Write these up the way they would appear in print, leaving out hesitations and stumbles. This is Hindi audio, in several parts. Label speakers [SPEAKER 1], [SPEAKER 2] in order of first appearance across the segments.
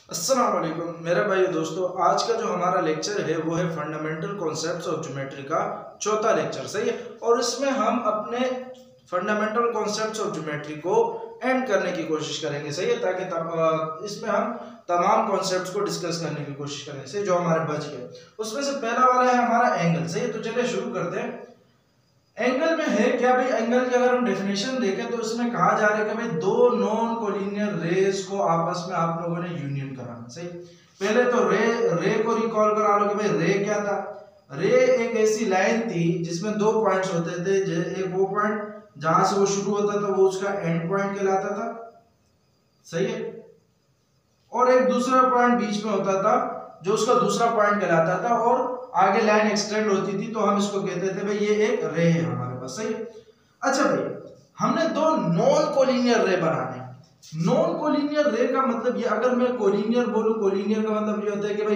[SPEAKER 1] अस्सलाम वालेकुम मेरे भाई दोस्तों। आज का जो हमारा लेक्चर है वो है फंडामेंटल कॉन्सेप्ट्स ऑफ ज्योमेट्री का चौथा लेक्चर, सही है। और इसमें हम अपने फंडामेंटल कॉन्सेप्ट्स ऑफ ज्योमेट्री को एंड करने की कोशिश करेंगे, सही है, ताकि इसमें हम तमाम कॉन्सेप्ट्स को डिस्कस करने की कोशिश करेंगे, सही, जो हमारे बच गए। उसमें से पहला वाला है हमारा एंगल, सही है। तो चलिए शुरू करते हैं। एंगल में है क्या भाई? एंगल की अगर हम डेफिनेशन देखें तो इसमें कहा जा रहा है कि भाई दो नॉन कोलिनियर रेज को आपस में आप लोगों ने यूनियन कराना, सही। पहले तो रे को रिकॉल करा लो कि भाई रे क्या था। रे एक ऐसी लाइन थी जिसमें दो पॉइंट्स होते थे। एक वो पॉइंट जहां से वो शुरू होता था वो उसका एंड पॉइंट कहलाता था, सही है, और एक दूसरा पॉइंट बीच में होता था जो उसका दूसरा पॉइंट कहलाता था, और आगे लाइन एक्सटेंड होती थी तो हम इसको कहते थे भाई ये एक रे है हमारे पास, सही है। अच्छा भाई, हमने दो नॉन कोलिनियर रे बनाने। नॉन कोलिनियर रे का मतलब ये, अगर मैं कोलिनियर बोलूं, कोलिनियर का मतलब ये होता है कि भाई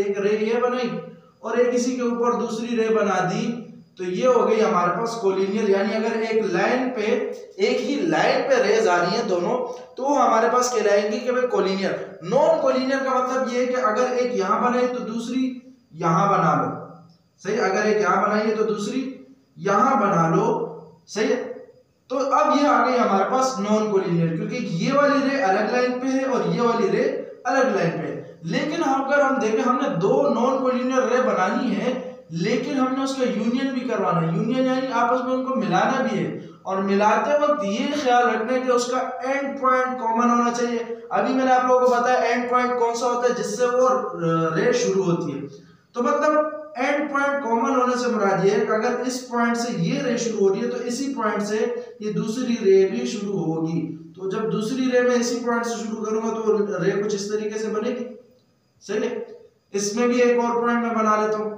[SPEAKER 1] एक रे ये बनाई और एक इसी के ऊपर दूसरी रे बना दी, तो ये हो गई हमारे पास कोलिनियर। यानी अगर एक लाइन पे, एक ही लाइन पे रेज आ रही है दोनों, तो हमारे पास कहलाएंगे कि भाई कोलिनियर। नॉन कोलिनियर का मतलब ये है कि अगर एक यहां बनाई तो दूसरी यहां बना लो, सही। अगर एक यहां बनाई है तो दूसरी यहां बना लो, सही है। तो अब ये आ गई हमारे पास नॉन कोलिनियर, क्योंकि ये वाली रे अलग लाइन पे है और ये वाली रे अलग लाइन पे है। लेकिन अगर हम देखें, हमने दो नॉन कोलिनियर रे बनानी है, लेकिन हमने उसका यूनियन भी करवाना है। यूनियन यानी आपस में उनको मिलाना भी है, और मिलाते वक्त ये ख्याल रखना है कि उसका एंड पॉइंट कॉमन होना चाहिए। अभी मैंने आप लोगों को बताया एंड पॉइंट कौन सा होता है, जिससे वो रे शुरू होती है। तो मतलब एंड पॉइंट कॉमन होने से मुराद ये है कि अगर इस पॉइंट से ये रे शुरू हो रही है तो इसी पॉइंट से ये दूसरी रे भी शुरू होगी। तो जब दूसरी रे में इसी पॉइंट से शुरू करूंगा तो रे कुछ इस तरीके से बनेगी, सही है। इसमें भी एक और पॉइंट मैं बना लेता हूं।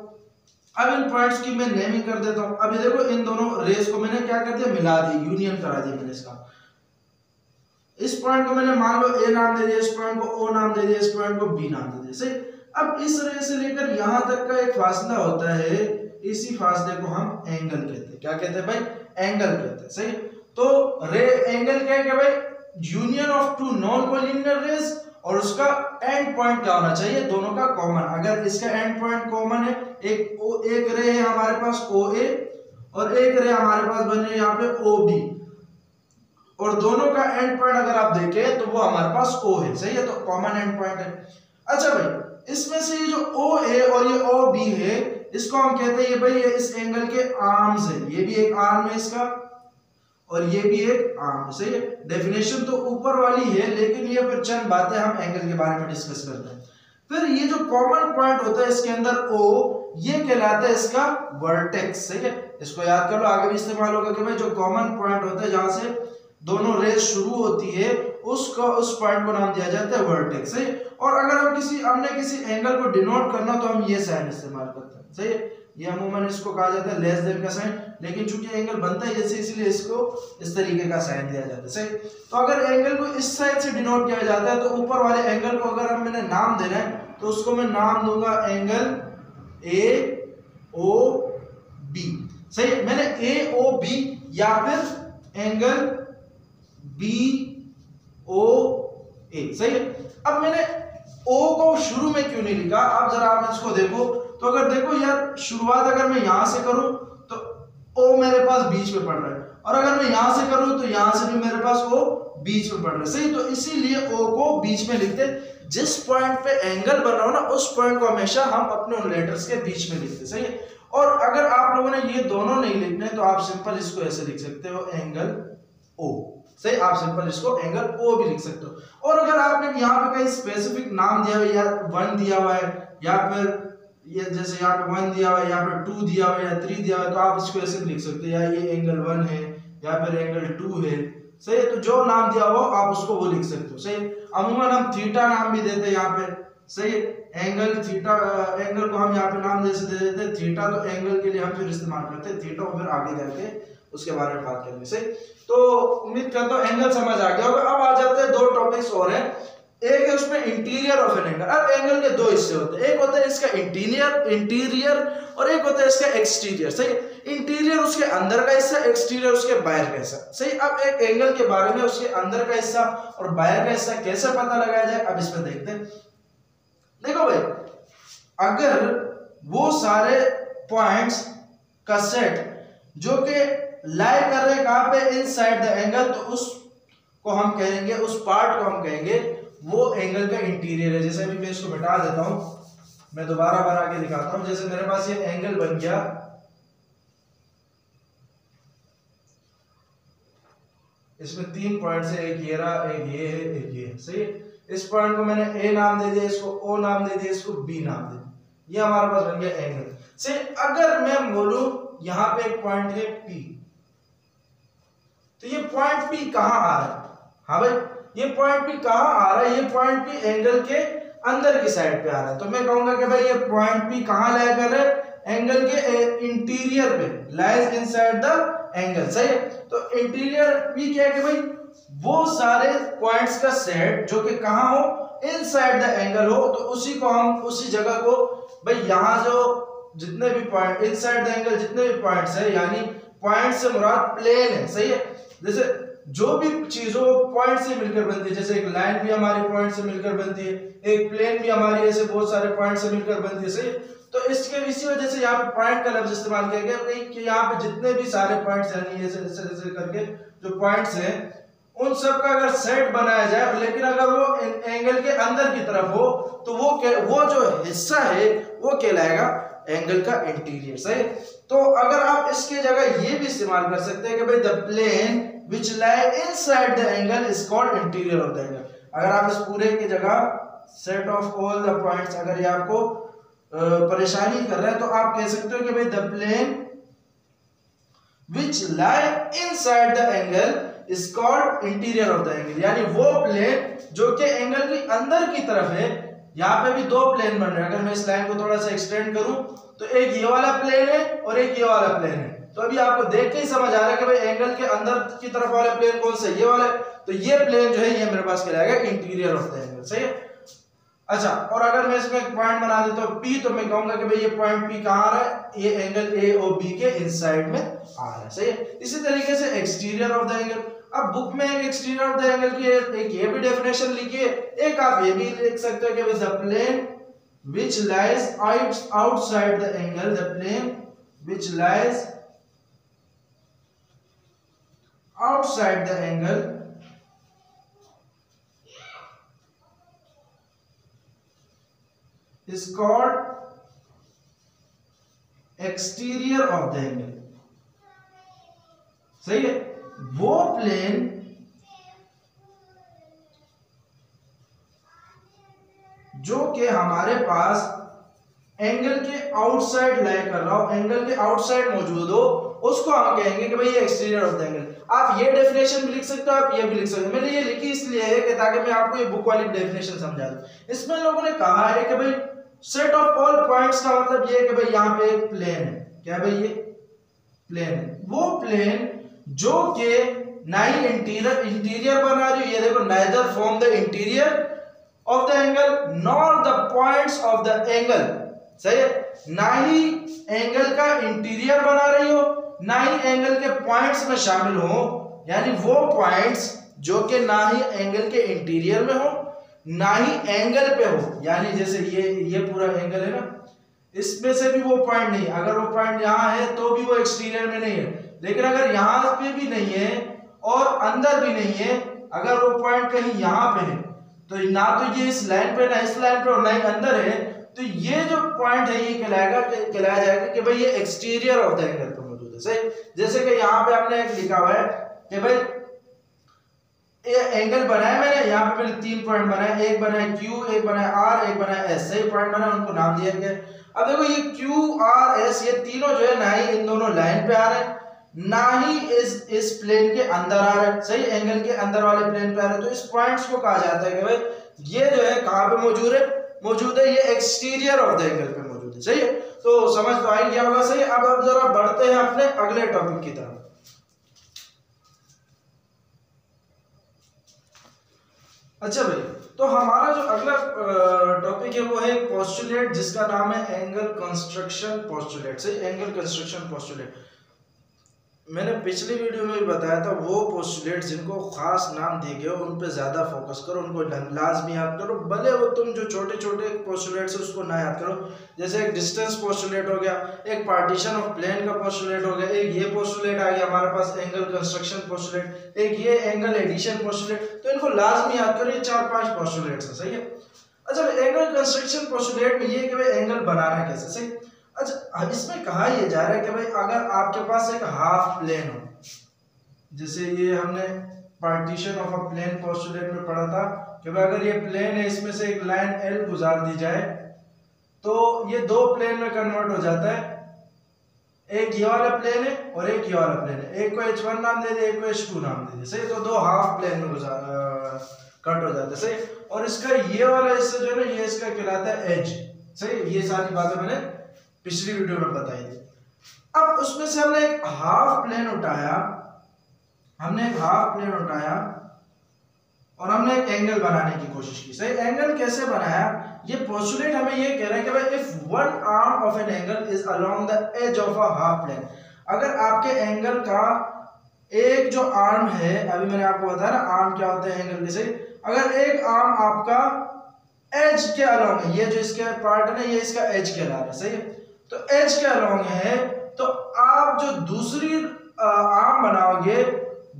[SPEAKER 1] अब इन पॉइंट्स की मैं नेमिंग कर देता हूं। अभी देखो, इन दोनों रेस को मैंने क्या कर दिया, मिला दी, यूनियन करा दिया मैंने इसका। इस पॉइंट को मैंने मान लो ए नाम दे दिया, इस पॉइंट को ओ नाम दे दिया, इस पॉइंट को बी नाम दे दिया, सही। अब इस रे से लेकर यहां तक का एक फासला होता है, इसी फासले को हम एंगल कहते हैं। क्या कहते हैं भाई? एंगल कहते हैं, सही। तो रे एंगल क्या है कि भाई union of two non collinear rays, और उसका एंड पॉइंट क्या होना चाहिए, दोनों का कॉमन। अगर इसका एंड पॉइंट कॉमन है, एक रे है हमारे पास ओ ए, और एक रे हमारे पास बने यहाँ पे ओ बी, और दोनों का एंड पॉइंट अगर आप देखें तो वो हमारे पास ओ है, सही है। तो कॉमन एंड पॉइंट है। अच्छा भाई, इसमें से ये जो ओ ए और ये ओ बी है, इसको हम कहते हैं ये भाई ये इस एंगल के आर्म्स है। ये भी एक आर्म है इसका, और ये भी एक आर्म, सही है। डेफिनेशन तो ऊपर वाली है, लेकिन ये फिर चंद बातें हम एंगल के बारे में डिस्कस करते हैं। फिर ये जो कॉमन पॉइंट होता है इसके अंदर ओ, ये कहलाता है इसका वर्टेक्स, सही है। इसको याद कर लो, आगे भी इस्तेमाल होगा कि भाई जो कॉमन पॉइंट होता है जहां से दोनों रेज शुरू होती है, उसको उस पॉइंट को नाम दिया जाता है वर्टेक्स, सही। और अगर हम हमने किसी एंगल को डिनोट करना तो हम ये साइन इस्तेमाल करते हैं, सही है। ये अमूमन इसको कहा जाता है लेस देन का साइन, लेकिन चूंकि एंगल बनता है जैसे, इसलिए इसको इस तरीके का साइन दिया जाता है, सही। तो अगर एंगल को इस साइड से डिनोट किया जाता है तो ऊपर वाले एंगल को अगर मैंने नाम देना है तो उसको मैं नाम दूंगा एंगल ए ओ बी, सही है। मैंने ए ओ बी या फिर एंगल बी ओ ए, सही है। अब मैंने ओ को शुरू में क्यों नहीं लिखा, अब जरा आप इसको देखो। तो अगर देखो यार, शुरुआत अगर मैं यहां से करूं तो ओ मेरे पास बीच में पड़ रहा है, और अगर मैं यहां से करूं तो यहां से भी मेरे पास ओ बीच में पड़ रहा है, सही। तो इसीलिए ओ को बीच में लिखते। जिस पॉइंट पे एंगल बन रहा हो ना, उस पॉइंट को हमेशा हम अपने उन लेटर्स के बीच में लिखते, सही है। और अगर आप लोगों ने ये दोनों नहीं लिखने तो आप सिंपल इसको ऐसे लिख सकते हो, एंगल ओ, सही। आप सिंपल इसको एंगल ओ भी लिख सकते हो। और अगर आपने यहाँ पे कहीं स्पेसिफिक नाम दिया हुआ है, या 1 दिया हुआ है, या फिर ये जैसे यहाँ पे 1 दिया हुआ है, यहाँ पे 2 दिया हुआ है, या 3 दिया हुआ है, तो आप इसको ऐसे भी लिख सकते हो, या ये एंगल 1 है या फिर एंगल 2 है, सही। तो जो नाम दिया हो आप उसको वो लिख सकते हो, सही। अमूमन हम थीटा नाम भी देते हैं यहाँ पे, सही। एंगल थीटा, एंगल को हम यहाँ पे नाम जैसे दे देते हैं थीटा, तो एंगल के लिए हम फिर इस्तेमाल करते हैं थीटा, और फिर आगे जाके उसके बारे में बात करेंगे, सही। तो उम्मीद करता हूँ एंगल समझ आ गया होगा। अब आ जाते हैं दो टॉपिक्स और हैं। एक है उसमें इंटीरियर ऑफ एन एंगल। अब एंगल के दो हिस्से होते हैं, एक होता है इसका इंटीरियर और एक होता है इसका एक्सटीरियर। सही, इंटीरियर उसके अंदर का हिस्सा, एक्सटीरियर उसके बाहर का हिस्सा। सही, अब एक एंगल के बारे में उसके अंदर का हिस्सा और बाहर का हिस्सा कैसे पता लगाया जाए, अब इसमें देखते हैं। देखो भाई, अगर वो सारे पॉइंट्स का सेट जो कि लाई कर रहे हैं कहां पे, इनसाइड द एंगल, तो उसको हम कहेंगे, उस पार्ट को हम कहेंगे वो एंगल का इंटीरियर है। जैसे अभी मैं इसको मिटा देता हूं, मैं दोबारा बना के दिखाता हूं। जैसे मेरे पास ये एंगल बन गया, इसमें 3 पॉइंट्स है, एक ये रहा, एक ये है, एक ये है। सही है, इस पॉइंट को मैंने ए नाम दे दिया, इसको ओ नाम दे दिया, इसको बी नाम दे दिया, ये हमारे पास बन गया एंगल। सही, अगर मैं बोलूं यहां पे एक पॉइंट है पी, तो ये पॉइंट पी कहां आ रहा है? हाँ भाई, ये पॉइंट पी कहां आ रहा है? ये पॉइंट पी एंगल के अंदर की साइड पे आ रहा है। तो मैं कहूंगा कि भाई ये पॉइंट पी कहां लाई कर रहा है? एंगल के इंटीरियर पे, लाइज इनसाइड द एंगल। सही है, तो इंटीरियर पी क्या है कि भाई वो सारे पॉइंट्स का सेट जो कि कहां हो, इनसाइड द एंगल हो, तो उसी को हम, उसी जगह को भाई, यहां जो जितने भी पॉइंट इनसाइड द एंगल, जितने भी पॉइंट्स है, यानी पॉइंट से मुराद प्लेन है। सही है, जैसे जो भी चीज हो पॉइंट से मिलकर बनती है, जैसे एक लाइन भी हमारी पॉइंट से मिलकर बनती है, एक प्लेन भी हमारी ऐसे बहुत सारे पॉइंट से मिलकर बनती है। सही, तो इसके इसी वजह से यहाँ पे पॉइंट का लफ्ज इस्तेमाल किया गया कि यहाँ पे जितने भी सारे पॉइंट्स हैं, ऐसे करके जो पॉइंट्स हैं, उन सब का अगर सेट बनाया जाए, लेकिन अगर वो एंगल के अंदर की तरफ हो, तो वो जो हिस्सा है वो कहलाएगा एंगल का इंटीरियर। सही, तो अगर आप इसके जगह ये भी इस्तेमाल कर सकते हैं कि भाई the plane which lie inside the angle is called interior of the angle। अगर आप इस पूरे की जगह set of all the points, अगर ये आपको परेशानी कर रहा है, तो आप कह सकते हो कि भाई the plane which lie inside the angle is called interior of the angle। यानी वो प्लेन जो कि एंगल के अंदर की तरफ है। यहाँ पे भी दो प्लेन बन रहे हैं, अगर मैं इस लाइन को थोड़ा सा एक्सटेंड करूं, तो एक ये वाला प्लेन है और एक ये वाला प्लेन है। तो अभी आपको देख के ही समझ आ रहा है कि भाई एंगल के अंदर की तरफ वाला प्लेन कौन सा है, ये वाला। तो ये प्लेन जो है ये मेरे पास कहलाएगा इंटीरियर ऑफ द एंगल। सही है, अच्छा, और अगर मैं इसमें एक पॉइंट बना देता हूं P, तो मैं कहूंगा कि भाई ये पॉइंट P कहां आ रहा है? ये एंगल A और B के इनसाइड में आ रहा है। सही है, इसी तरीके से एक्सटीरियर ऑफ द एंगल। अब बुक में एक एक्सटीरियर ऑफ द एंगल की एक ये भी डेफिनेशन लिखी है, एक आप ये भी लिख सकते हो कि the plane which lies outside the angle, the plane which lies outside the angle is called exterior of the angle। सही है, वो प्लेन जो कि हमारे पास एंगल के आउटसाइड लाई कर रहा हो, एंगल के आउटसाइड मौजूद हो, उसको हम कहेंगे कि भाई ये एक्सटीरियर ऑफ द एंगल। आप ये डेफिनेशन भी लिख सकते हो, आप ये भी लिख सकते हो। मैंने ये लिखी इसलिए है कि ताकि मैं आपको ये बुक वाली डेफिनेशन समझा दूं। इसमें लोगों ने कहा है कि भाई सेट ऑफ ऑल पॉइंट्स का मतलब ये है कि भाई यहाँ पे एक प्लेन है। क्या भाई? ये प्लेन है, वो प्लेन जो कि ना ही इंटीरियर बना रही है, ये देखो, neither from the interior of the angle nor the points of the angle. सही है, ना ही एंगल का इंटीरियर बना रही हो, ना ही एंगल के पॉइंट्स में शामिल हो, यानी वो पॉइंट्स जो कि ना ही एंगल के इंटीरियर में हो, ना ही एंगल पे हो। यानी जैसे ये पूरा एंगल है ना, इसमें से भी वो पॉइंट नहीं, अगर वो पॉइंट यहाँ है तो भी वो एक्सटीरियर में नहीं है। लेकिन अगर यहाँ पे भी नहीं है और अंदर भी नहीं है, अगर वो पॉइंट कहीं यहाँ पे है, तो ना तो ये इस लाइन पे, ना इस लाइन पे, और ना ही अंदर है, तो ये जो पॉइंट है ये कहलाया जाएगा कि भाई ये एक्सटीरियर ऑफ द एंगल पे मौजूद है। सही, जैसे कि यहाँ पे आपने एक लिखा हुआ है कि भाई ये एंगल बनाया मैंने, यहाँ पे मैंने 3 पॉइंट बनाए, एक बनाया Q, एक बनाया R, एक बनाया S। सही, पॉइंट बनाया, उनको नाम दिया गया। अब देखो ये Q, R, S, ये तीनों जो है ना ही इन दोनों लाइन पे आ रहे हैं, ना ही इस प्लेन के अंदर आ रहे हैं। सही, एंगल के अंदर वाले प्लेन पे आ रहे हैं। तो इस पॉइंट्स को कहा जाता है कि भाई ये जो है कहाँ पे मौजूद है, ये एक्सटीरियर ऑफ द एंगल पे मौजूद है। सही है, तो समझ तो आ ही गया होगा। सही, अब जरा बढ़ते हैं अपने अगले टॉपिक की तरफ। अच्छा भाई, तो हमारा जो अगला टॉपिक है वो है पोस्टुलेट, जिसका नाम है एंगल कंस्ट्रक्शन पोस्टुलेट। सही, एंगल कंस्ट्रक्शन पोस्टुलेट मैंने पिछली वीडियो में भी बताया था। वो पोस्टुलेट जिनको खास नाम दिए गए उन पे ज्यादा फोकस करो, उनको लाजमी याद करो, भले वो तुम जो छोटे छोटे पोस्टुलेट्स है उसको ना याद करो। जैसे एक डिस्टेंस पोस्टुलेट हो गया, एक पार्टीशन ऑफ प्लेन का पोस्टुलेट हो गया, एक ये पोस्टुलेट आ गया हमारे पास एंगल कंस्ट्रक्शन पोस्टुलेट, एक ये एंगल एडिशन पोस्टुलेट। तो इनको लाजमी याद करो, ये 4-5 पोस्टुलेट्स है। सही है। अच्छा, एंगल कंस्ट्रक्शन पोस्टुलेट में ये कि भाई एंगल बनाना कैसे। सही। अच्छा, इसमें कहा यह जा रहा है कि भाई अगर आपके पास एक हाफ प्लेन हो, जैसे ये हमने partition of a plane postulate में पढ़ा था कि भाई अगर ये प्लेन है, इसमें से एक लाइन एल गुजार दी जाए तो ये दो प्लेन में कन्वर्ट हो जाता है। एक ये वाला प्लेन है और एक ये वाला प्लेन है, एक को H1 नाम दे दे, एक को H2 नाम दे दे। सही, तो दो हाफ प्लेन में कट हो जाता है। सही, और इसका ये वाला हिस्सा जो है ना, ये इसका कहलाता है एज। सही, ये सारी बातें मैंने पिछली वीडियो में बताई थी। अब उसमें से हमने एक हाफ प्लेन उठाया, और हमने एक एंगल बनाने की कोशिश की। सही, एंगल कैसे बनाया? ये पोस्टुलेट हमें ये कह रहा है कि भाई if one arm of an angle is along the edge of a half plane, अगर आपके एंगल का एक जो आर्म है, अभी मैंने आपको बताया ना आर्म क्या होता है एंगल के। सही, अगर एक आर्म आपका एज के अलोंग है, ये जो इसके पार्ट है ना, ये इसका एज कहला रहा है। सही है, तो एज के अलोंग है, तो आप जो दूसरी आर्म बनाओगे,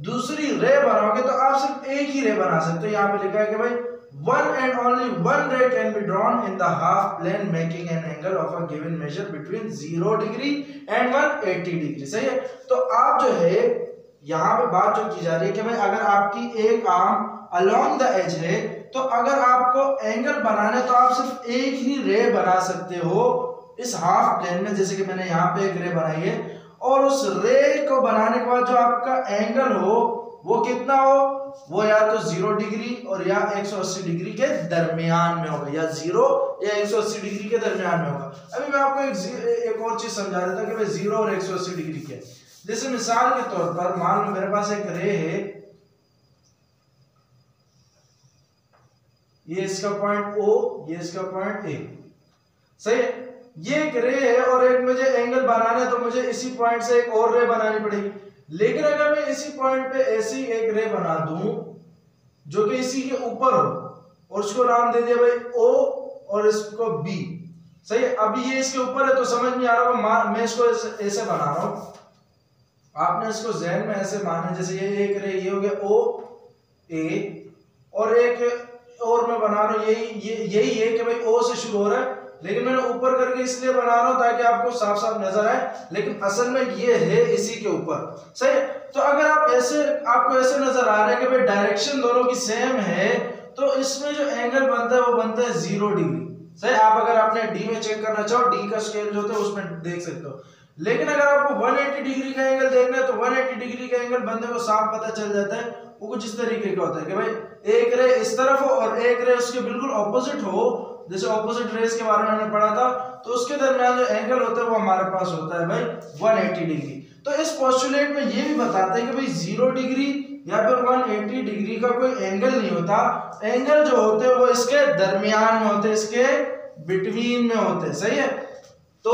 [SPEAKER 1] दूसरी रे बनाओगे, तो आप सिर्फ एक ही रे बना सकते हो। यहाँ पे लिखा है कि भाई one and only one ray can be drawn in the half plane making an angle of a given measure between 0 degree and 180 degree। सही है। तो आप जो है यहाँ पे बात जो की जा रही है कि भाई अगर आपकी एक आर्म along the edge है, तो अगर आपको एंगल बनाना है तो आप सिर्फ एक ही रे बना सकते हो इस हाफ प्लेन में। जैसे कि मैंने यहाँ पे एक रे बनाई है, और उस रे को बनाने के बाद जो आपका एंगल हो वो कितना हो, वो या तो 0 डिग्री और या 180 डिग्री के दरमियान में होगा, या 0 या 180 डिग्री के दरमियान में होगा। अभी मैं आपको एक और चीज समझा देता हूं कि भाई 0 और 180 डिग्री के। जैसे मिसाल के तौर पर मान लो मेरे पास एक रे है, ये इसका पॉइंट O, ये इसका पॉइंट A। सही है, ये एक रे है और एक मुझे एंगल बनाना है, तो मुझे इसी पॉइंट से एक और रे बनानी पड़ेगी। लेकिन अगर मैं इसी पॉइंट पे ऐसी एक रे बना दूं जो कि इसी के ऊपर हो, और उसको नाम दे दिया भाई O और इसको B। सही है, अभी ये इसके ऊपर है तो समझ नहीं आ रहा, मैं इसको ऐसे बना रहा हूं, आपने इसको ज़हन में ऐसे माना, जैसे ये एक रे, ये हो गया O A, और एक और मैं बना रहा हूं, यही है कि भाई O से शुरू हो रहा है, लेकिन मैंने ऊपर करके इसलिए बना रहा हूं ताकि आपको साफ साफ नजर आए, लेकिन असल में ये है इसी के ऊपर। सही, तो अगर आप आपको ऐसे नजर आ रहा है कि भाई डायरेक्शन दोनों की सेम है, तो इसमें जो एंगल बनता है वो बनता है 0 डिग्री। सही, आप अगर आपने डी में चेक करना चाहो, डी का स्केल जो होता है उसमें देख सकते हो। लेकिन अगर आपको 180 डिग्री का एंगल देखना है, तो 180 डिग्री का एंगल बनने को साफ पता चल जाता है। वो कुछ इस तरीके का होता है कि भाई एक रे इस तरफ हो और एक रे उसके बिल्कुल ऑपोजिट हो। जैसे ऑपोजिट रेस के बारे में हमने पढ़ा था, तो उसके दरमियान जो एंगल होता है वो हमारे पास होता है भाई 180 डिग्री। तो इस पोस्टुलेट में ये भी बताते हैं कि भाई 0 डिग्री या फिर 180 डिग्री का कोई एंगल नहीं होता। एंगल जो होते हैं वो इसके दरमियान में होते हैं, इसके बिटवीन में होते हैं। सही है, तो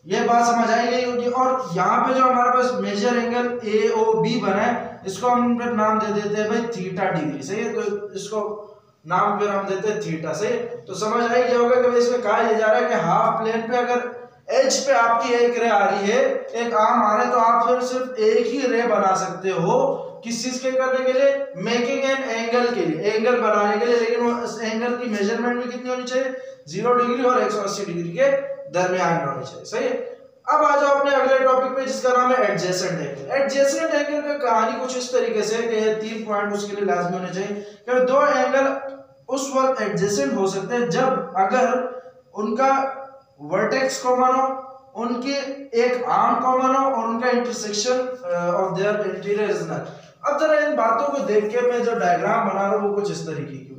[SPEAKER 1] ये बात समझ आई गई होगी। और यहाँ पे जो हमारे पास मेजर एंगल AOB बना है, इसको हम फिर नाम दे देते हैं भाई थीटा डिग्री। सही है, तो इसको नाम फिर हम देते हैं थीटा। सही, तो समझ आई गया होगा कि इसमें कहा यह जा रहा है कि हाफ प्लेन पे अगर एज पे आपकी एक रे आ रही है, एक आर्म आ रहा है, तो आप फिर सिर्फ एक ही रे बना सकते हो। किस चीज के करने के लिए? मेकिंग एन एंगल के लिए, एंगल बनाने के लिए। लेकिन वो इस एंगल की मेजरमेंट भी कितनी होनी चाहिए? 0 डिग्री और 180 डिग्री के दरमियान में होनी चाहिए। सही है, अब आ जाओ अपने अगले टॉपिक पे जिसका नाम है एडजेसेंट एंगल। एडजेसेंट एंगल का कहानी कुछ इस तरीके से है कि ये 3 पॉइंट उसके लिए लाजमी होने चाहिए कि दो एंगल उस वक्त एडजेसेंट हो सकते हैं जब अगर उनका वर्टेक्स कॉमन हो, उनके एक आर्म कॉमन हो और उनका intersection of their interior is null. अब जरा इन बातों को देख के मैं जो डायग्राम बना रहा हूं वो कुछ इस तरीके की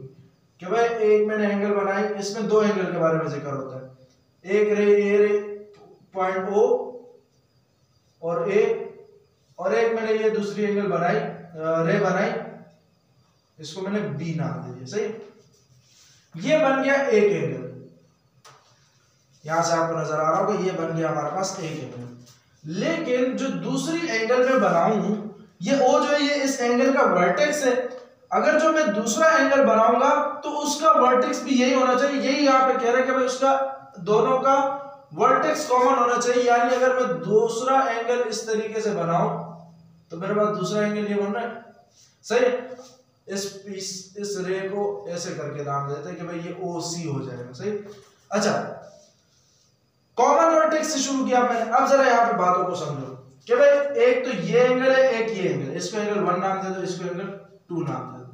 [SPEAKER 1] कि भाई एक मैंने एंगल बनाई, इसमें 2 एंगल के बारे में जिक्र होता है। एक रे ये रे पॉइंट O और A, और एक मैंने ये दूसरी एंगल बनाई रे बनाई इसको मैंने बी नाम दे दिया, सही। ये बन गया एक एंगल, यहां से आपको नजर आ रहा होगा ये बन गया हमारे पास एक एंगल। लेकिन जो दूसरी एंगल में बनाऊं, ये ओ जो है ये इस एंगल का वर्टेक्स है। अगर जो मैं दूसरा एंगल बनाऊंगा तो उसका वर्टेक्स भी यही होना चाहिए। यही यहाँ पे कह रहे हैं कि भाई उसका दोनों का वर्टेक्स कॉमन होना चाहिए। यानी अगर मैं दूसरा एंगल इस तरीके से बनाऊं तो मेरे पास दूसरा एंगल ये बन रहा है, सही। इस रे को ऐसे करके नाम देते हैं कि भाई ये OC हो जाएगा, सही। अच्छा, कॉमन वर्टेक्स से शुरू किया मैंने। अब जरा यहाँ पे बातों को समझो कि भाई एक तो ये एंगल है, एक ये एंगल, इसको एंगल 1 नाम दे दो, इसको एंगल 2 नाम दे दो।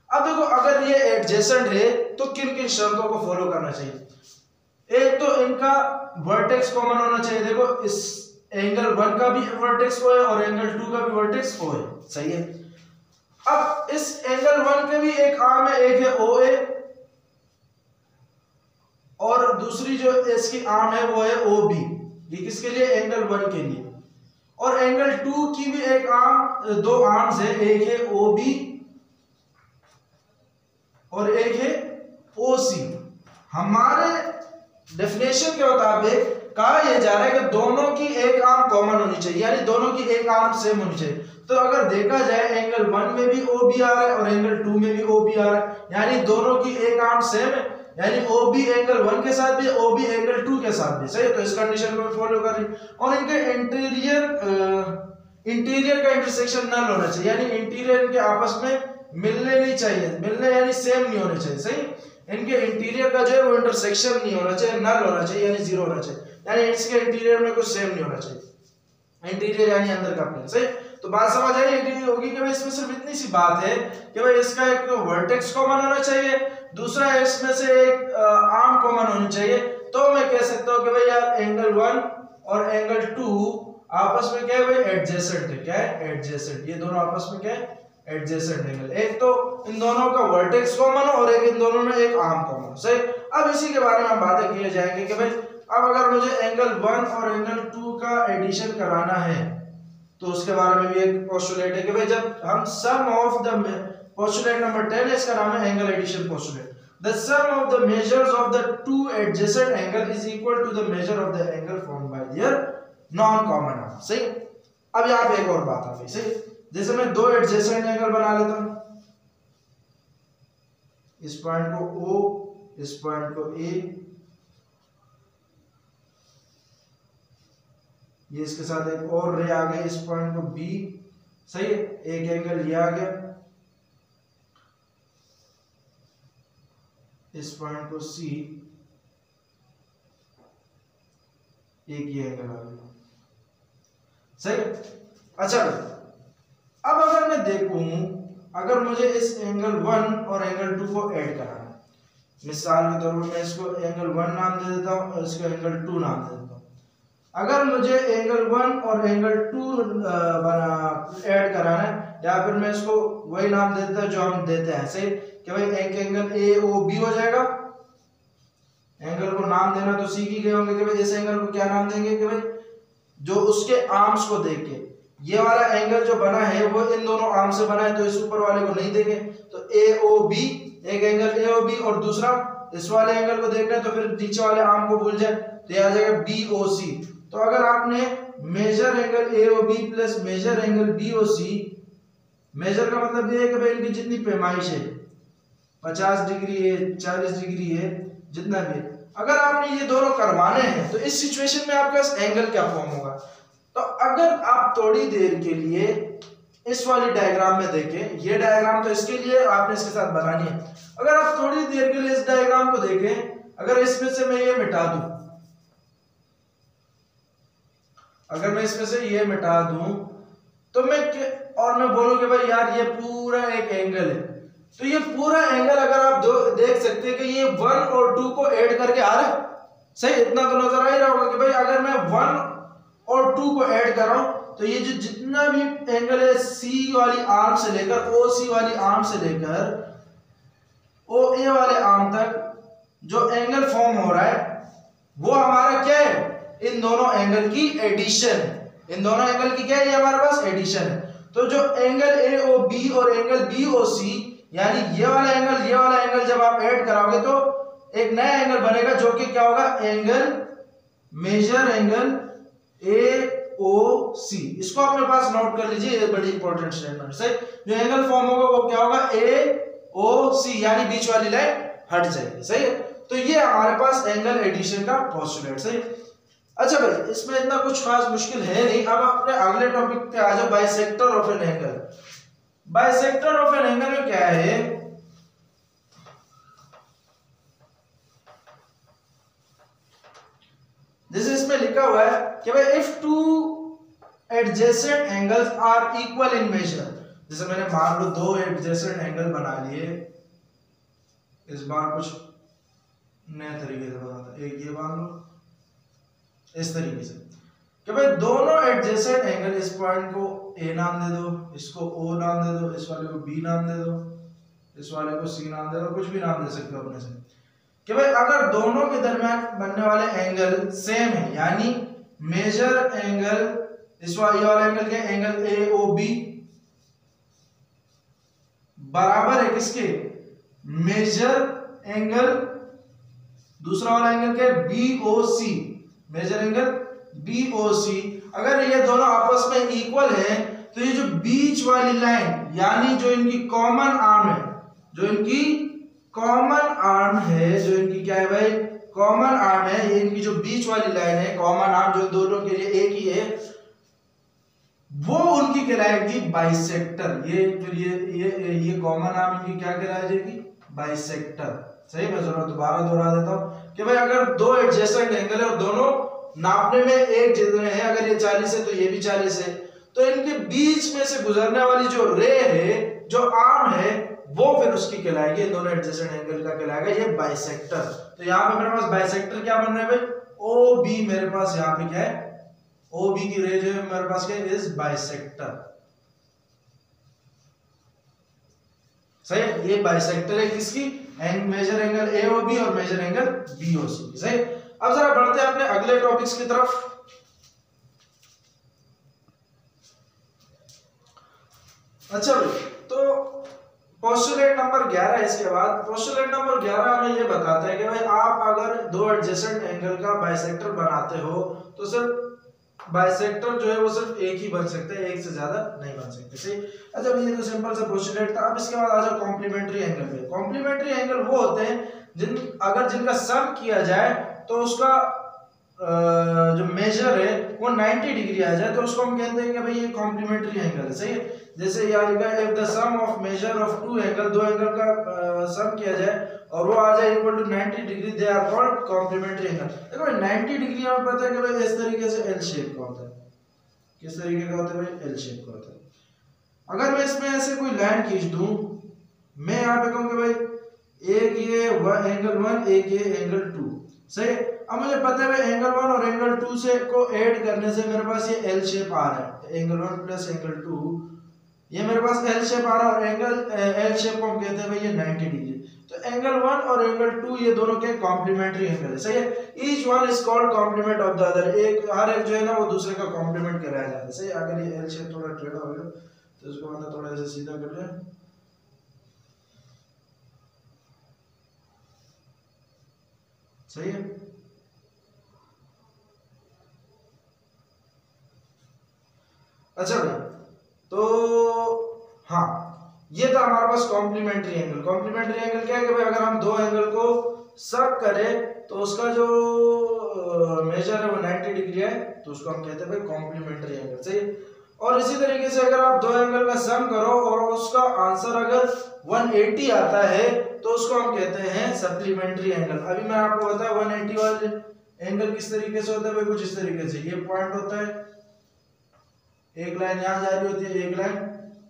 [SPEAKER 1] अब देखो अगर ये एडजेसेंट है तो किन किन शर्तों को फॉलो करना चाहिए। एक तो इनका वर्टेक्स कॉमन होना चाहिए। देखो इस एंगल 1 का भी वर्टेक्स O है और एंगल 2 का भी वर्टेक्स O है, सही है। अब इस एंगल 1 के भी एक आर्म है, एक है OA और दूसरी जो इसकी आर्म है वो है OB। ये किसके लिए? एंगल 1 के लिए। और एंगल 2 की भी एक आर्म, दो आर्म्स है, एक है OB और एक है OC। हमारे डेफिनेशन के मुताबिक कहा यह जा रहा है कि दोनों की एक आर्म कॉमन होनी चाहिए, यानी दोनों की एक आर्म सेम होनी चाहिए। तो अगर देखा जाए एंगल 1 में भी OB आ रहा है और एंगल 2 में भी OB आ रहा है, यानी दोनों की एक आर्म सेम है, यानी OB एंगल 1 के साथ भी, OB एंगल 2 के साथ भी, सही। तो इस कंडीशन को फॉलो कर रही है। और इनके इंटीरियर का इंटरसेक्शन नल होना चाहिए, यानी इंटीरियर इनके आपस में मिलने नहीं चाहिए, मिलने यानी सेम नहीं होने चाहिए, सही। इनके इंटीरियर का जो है वो इंटरसेक्शन नहीं होना चाहिए, नल होना चाहिए, यानी जीरो होना चाहिए, यानी इसके इंटीरियर में कुछ सेम नहीं होना चाहिए। इंटीरियर यानी अंदर का प्लेन, सही। तो बात समझ आई होगी कि भाई इसमें सिर्फ इतनी सी बात है कि भाई इसका एक वर्टेक्स कॉमन होना चाहिए, दूसरा इसमें से एक आर्म कॉमन होनी चाहिए। तो मैं कह सकता हूं कि भाई यार एंगल 1 और एंगल 2 आपस में क्या है भाई? एडजेसेंट है। क्या है? एडजेसेंट। ये दोनों आपस में क्या है? Adjacent angle. एक तो इन दोनों का वर्टेक्स कॉमन और एक इन दोनों में एक आर्म कॉमन, सही। अब इसी के बारे में हम बातें किए जाएंगे कि भाई अब अगर मुझे एंगल 1 और एंगल 2 का एडिशन कराना है तो उसके बारे में भी एक पोस्टुलेट है कि भाई जब हम sum of the postulate number 10 है, इसका नाम है angle addition postulate. The sum of the measures of the two adjacent angle is equal to the measure of the angle formed by their non-common arm, सही। अब यहाँ पे एक और बात आ गई, सही। जैसे मैं दो एडजेसेंट एंगल बना लेता हूं, इस पॉइंट को O, इस पॉइंट को A, ये इसके साथ एक और रे आ गई, इस पॉइंट को B, सही है। एक एंगल ये आ गया, इस पॉइंट को C, एक ये एंगल आ गया, सही। अच्छा, अब अगर मैं देखूं, अगर मुझे इस एंगल 1 और एंगल 2 को ऐड कराना है, मिसाल के तौर पर मैं इसको एंगल 1 नाम दे देता हूं और इसको एंगल 2 नाम दे देता हूं। अगर मुझे एंगल 1 और एंगल 2 ऐड कराना है, या फिर मैं इसको वही नाम दे देता हूं जो हम देते हैं, सही, कि भाई एक एंगल AOB हो जाएगा। एंगल को नाम देना तो सीख ही गए होंगे कि भाई इस एंगल को क्या नाम देंगे कि भाई जो उसके आर्म्स को देख के, ये वाला एंगल जो बना है वो इन दोनों आर्म से बना है, तो इस ऊपर वाले को नहीं देंगे। तो AOB, एक एंगल AOB, और दूसरा इस वाले एंगल को देखना है तो फिर नीचे वाले आर्म को भूल जाए, तो ये आ जाएगा BOC। तो अगर आपने measure angle AOB plus measure angle BOC, measure का मतलब ये है कि भाई इनकी जितनी पैमाइश है 50 डिग्री है, 40 डिग्री है, जितना भी, अगर आपने ये दोनों करवाने हैं तो इस सिचुएशन में आपका एंगल क्या फॉर्म होगा। तो अगर आप थोड़ी देर के लिए इस वाली डायग्राम में देखें, ये डायग्राम तो इसके लिए आपने इसके साथ बनानी है। अगर आप थोड़ी देर के लिए इस डायग्राम को देखें, अगर इसमें से मैं ये मिटा दूं, अगर मैं इसमें से ये मिटा दूं तो मैं बोलूं कि भाई यार ये पूरा एक एंगल है, तो ये पूरा एंगल अगर आप देख सकते हैं कि ये 1 और 2 को ऐड करके आ रहा है, सही। इतना तो नजर आ ही रहा होगा कि भाई अगर मैं 1 और 2 को ऐड कर रहा हूं तो ये जो जितना भी एंगल है C वाली आर्म से लेकर OC वाली आर्म से लेकर OA वाले आर्म तक जो एंगल फॉर्म हो रहा है वो हमारा क्या है? इन दोनों एंगल की एडिशन है। इन दोनों एंगल की क्या है? ये हमारे पास एडिशन है। तो जो एंगल AOB और एंगल BOC, यानी ये वाला एंगल जब आप ऐड कराओगे तो एक नया एंगल बनेगा जो कि क्या होगा, मेजर एंगल AOC। इसको अपने पास नोट कर लीजिए, ये बड़ी इंपॉर्टेंट स्टेटमेंट है। जो एंगल फॉर्म होगा वो क्या होगा, AOC, यानी बीच वाली लाइन हट जाएगी। सही है, तो ये हमारे पास एंगल एडिशन का पोस्टुलेट। सही। अच्छा भाई, इसमें इतना कुछ खास मुश्किल है नहीं। अब अपने अगले टॉपिक पे आ जाओ, bisector of an angle. Bisector of an angle में क्या है, जैसे इसमें लिखा हुआ है कि भाई if two adjacent angles are equal in measure, जैसे मैंने मान लो दो एडजेसेंट एंगल बना लिए, इस बार कुछ नए तरीके से बनाता, एक ये मान लो इस तरीके से कि भाई दोनों एडजेसेंट एंगल, इस पॉइंट को A नाम दे दो, इसको O नाम दे दो, इस वाले को B नाम दे दो, इस वाले को C नाम दे दो, कुछ भी नाम दे सकते हो अपने से, कि भाई अगर दोनों के दरमियान बनने वाले एंगल सेम है, यानी मेजर एंगल, इस वाला एंगल के एंगल AOB बराबर है किसके, मेजर एंगल, दूसरा वाला एंगल क्या है, BOC, मेजर एंगल BOC, अगर ये दोनों आपस में इक्वल है तो ये जो बीच वाली लाइन, यानी जो इनकी कॉमन आर्म है, जो इनकी कॉमन आर्म है, जो इनकी क्या है भाई, कॉमन आर्म है, ये इनकी जो बीच वाली लाइन है, कॉमन आर्म जो दोनों के लिए एक ही है, वो उनकी कहलाएगी बाइसेक्टर। ये फिर ये कॉमन आर्म इनकी क्या कहलाई जाएगी, बाइसेक्टर। सही, मैं जरा दोबारा दोहरा देता हूं कि भाई अगर दो एडजेसेंट एंगल है और दोनों नापने में एक जैसे हैं, अगर ये 40 है तो ये भी 40 है, तो इनके बीच में से गुजरने वाली जो रे है, जो आर्म है, वो फिर उसकी कहलाएगी, दोनों एडजेसेंट एंगल का कहलाएगा ये बाइसेक्टर। तो यहाँ पे मेरे पास बाइसेक्टर क्या बन रहा है भाई, OB, मेरे पास यहाँ पे क्या है, OB की रे जो है मेरे पास क्या है, इज बाइसेक्टर। सही, ये बाइसेक्टर है किसकी, मेजर एंगल AOB और मेजर एंगल BOC। सही। अब जरा बढ़ते हैं अपने अगले टॉपिक्स की तरफ। अच्छा भाई, तो पोस्टुलेट नंबर 11, इसके बाद पोस्टुलेट नंबर 11 हमें ये बताता है कि भाई आप अगर दो एडजेसेंट एंगल का बाइसेक्टर बनाते हो तो सिर्फ बाइसेक्टर जो है वो सिर्फ एक ही बन सकते हैं, एक से ज्यादा नहीं बन सकते। सही। अच्छा भाई, ये तो सिंपल सा पोस्टुलेट था। अब इसके बाद आ जाओ कॉम्प्लीमेंट्री एंगल पे। कॉम्प्लीमेंट्री एंगल वो होते हैं जिनका सम किया जाए तो उसका जो मेजर है वो 90 डिग्री आ जाए, तो उसको हम कहते हैं कि भाई ये कॉम्प्लीमेंट्री एंगल है। सही है, जैसे यहाँ लिखा है if the sum of measure of two angle, दो एंगल का सम किया जाए और वो आ जाए equal to 90 degree, they are called complementary angle. देखो 90 डिग्री हमें पता है कि भाई इस तरीके से एल शेप का होता है। किस तरीके का होता है भाई, एल शेप का होता है। अगर मैं इसमें ऐसे कोई लाइन खींच दूं, मैं यहाँ पे कहूँ कि भाई एक ये एंगल 1, एक ये एंगल 2। सही। अब मुझे पता है भाई एंगल 1 और एंगल 2 से को ऐड करने से मेरे पास ये एल शेप आ रहा है, एंगल 1 प्लस एंगल 2, ये मेरे पास एल शेप आ रहा है, और एंगल एल शेप को हम कहते हैं भाई ये 90 डिग्री। तो एंगल 1 और एंगल 2 ये दोनों के कॉम्प्लीमेंट्री एंगल है। सही है, each one is called complement of the other, हर एक जो है ना वो दूसरे का कॉम्प्लीमेंट कहलाया जाता है। सही। अगर ये एल शेप थोड़ा टेढ़ा हो गया तो इसको मतलब थोड़ा ऐसे सीधा कर ले। सही है। अच्छा भाई, तो हाँ, ये था हमारे पास कॉम्प्लीमेंट्री एंगल। कॉम्प्लीमेंट्री एंगल क्या है कि भाई अगर हम दो एंगल को सब करें तो उसका जो मेजर है वो 90 डिग्री है, तो उसको हम कहते हैं भाई कॉम्प्लीमेंट्री एंगल। सही। और इसी तरीके से अगर आप दो एंगल का सम करो और उसका आंसर अगर 180 आता है तो उसको हम कहते हैं सप्लीमेंट्री एंगल। अभी मैं आपको बताया 180 वाले एंगल किस तरीके से होता है भाई, कुछ इस तरीके से। ये पॉइंट होता है, एक लाइन यहाँ जा रही होती है, एक लाइन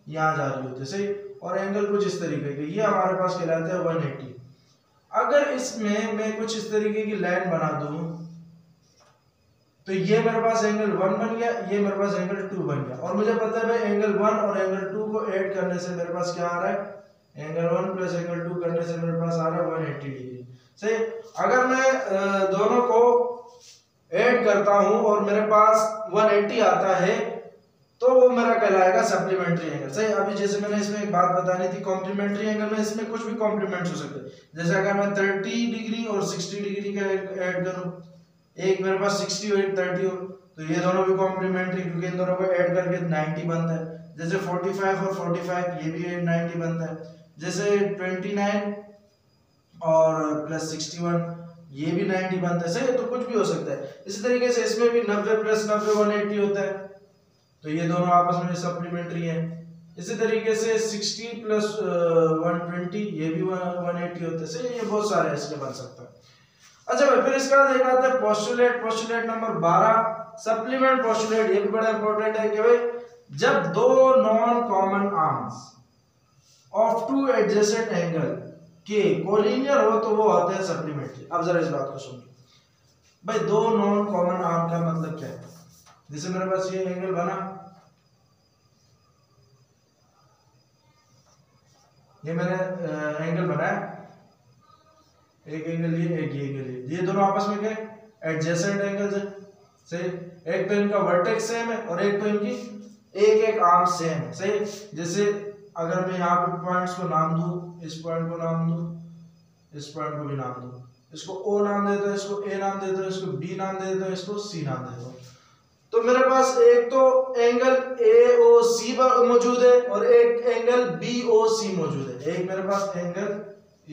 [SPEAKER 1] यहाँ जा रही होती है। सही। और एंगल कुछ इस तरीके के, ये हमारे पास कहलाता है 180। अगर इसमें मैं कुछ इस तरीके की लाइन बना दूं तो ये मेरे पास एंगल 1 बन गया, ये मेरे पास एंगल 2 बन गया, और मुझे पता है भाई एंगल 1 और एंगल 2 को ऐड करने से मेरे पास क्या आ रहा है, एंगल 1 प्लस एंगल 2 करने से मेरे पास आ रहा है 180 डिग्री। सही। अगर मैं दोनों को ऐड करता हूं और मेरे पास 180 आता है तो वो मेरा कहलाएगा सप्लीमेंट्री एंगल। सही। अभी जैसे मैंने इसमें एक बात बतानी थी, कॉम्प्लीमेंट्री एंगल में इसमें कुछ भी कॉम्प्लीमेंट्स हो सकते हैं। जैसे अगर मैं 30 डिग्री और 60 डिग्री का ऐड करूं, एक मेरे पास 60 और एक 30 हो, तो ये दोनों भी कॉम्प्लीमेंट्री, क्योंकि इन दोनों को ऐड करके 90 बनता है। जैसे 45 और 45 ये भी 90 बनता है। जैसे 29 और प्लस 61 ये भी 90 बनता है। सही। तो कुछ भी हो सकता है। इसी तरीके से इसमें भी 90 प्लस 90 180 होता है, तो ये दोनों आपस में सप्लीमेंट्री है। इसी तरीके से 60 प्लस 120 ये भी 180 होता है। सही। ये बहुत सारे ऐसे बन सकता है। अच्छा भाई, फिर इसका बाद एक आता है postulate. Postulate number 12 supplement postulate. ये भी बड़ा इंपॉर्टेंट है कि भाई जब दो non common arms of two adjacent angle के कोलिनियर हो तो वो होते हैं सप्लीमेंट्री। अब जरा इस बात को समझो भाई, दो नॉन कॉमन आर्म का मतलब क्या है। जैसे मेरे पास ये एंगल बना, ये मैंने एंगल बनाया, एक एंगल ये, एक ये एंगल ये दोनों आपस में क्या एडजेसेंट एंगल्स है। सही। एक तो इनका वर्टेक्स सेम है और एक तो इनकी एक एक आर्म सेम है। सही। जैसे अगर मैं यहाँ पे पॉइंट्स को नाम दूं, इस पॉइंट को नाम दूं, इस पॉइंट को भी नाम दूं, इसको O नाम देता हूं, इसको A नाम देता हूं, इसको B नाम देता हूं, इसको C नाम देता हूं, तो मेरे पास एक तो एंगल AOC मौजूद है और एक एंगल BOC मौजूद है। एक मेरे पास एंगल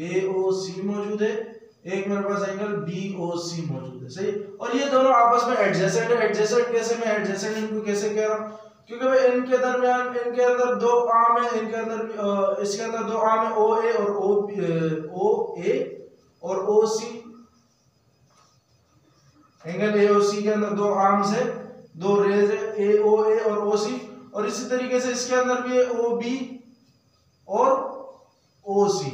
[SPEAKER 1] AOC मौजूद है, एक मेरे पास एंगल BOC मौजूद है। सही। और ये दोनों आपस में एडजेसेंट है। एडजेसेंट कैसे, मैं एडजेसेंट इनको कैसे कह रहा हूँ, क्योंकि भाई इनके दरमियान, इनके अंदर दो आर्म है, इनके अंदर इसके अंदर दो आर्म है, OA और OA और OC। एंगल AOC के अंदर दो आर्म्स है, दो रेज है, AOA और OC। और इसी तरीके से इसके अंदर भी है OB और OC।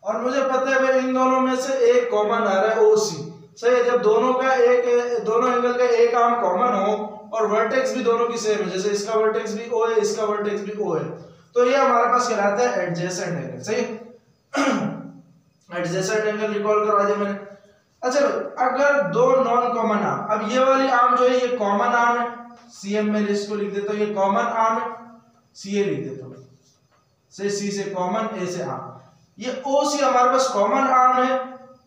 [SPEAKER 1] और मुझे पता है भाई इन दोनों में से एक कॉमन आ रहा है OC। सही है। जब दोनों का एक, दोनों एंगल का एक आर्म कॉमन हो और वर्टेक्स भी दोनों की सेम है, जैसे इसका वर्टेक्स भी O है, इसका वर्टेक्स भी O है, तो ये हमारे पास कहलाता है एडजेसेंट एंगल। सही। एडजेसेंट एंगल रिकॉल करवा दिया मैंने। अच्छा अगर दो नॉन कॉमन आर्म, अब ये वाली आर्म जो है ये कॉमन आर्म है, CM में इसको लिख देता हूं, ये कॉमन आर्म है, CA लिख देता हूं। से C से कॉमन, A से आर्म। ये OC हमारे पास कॉमन आर्म है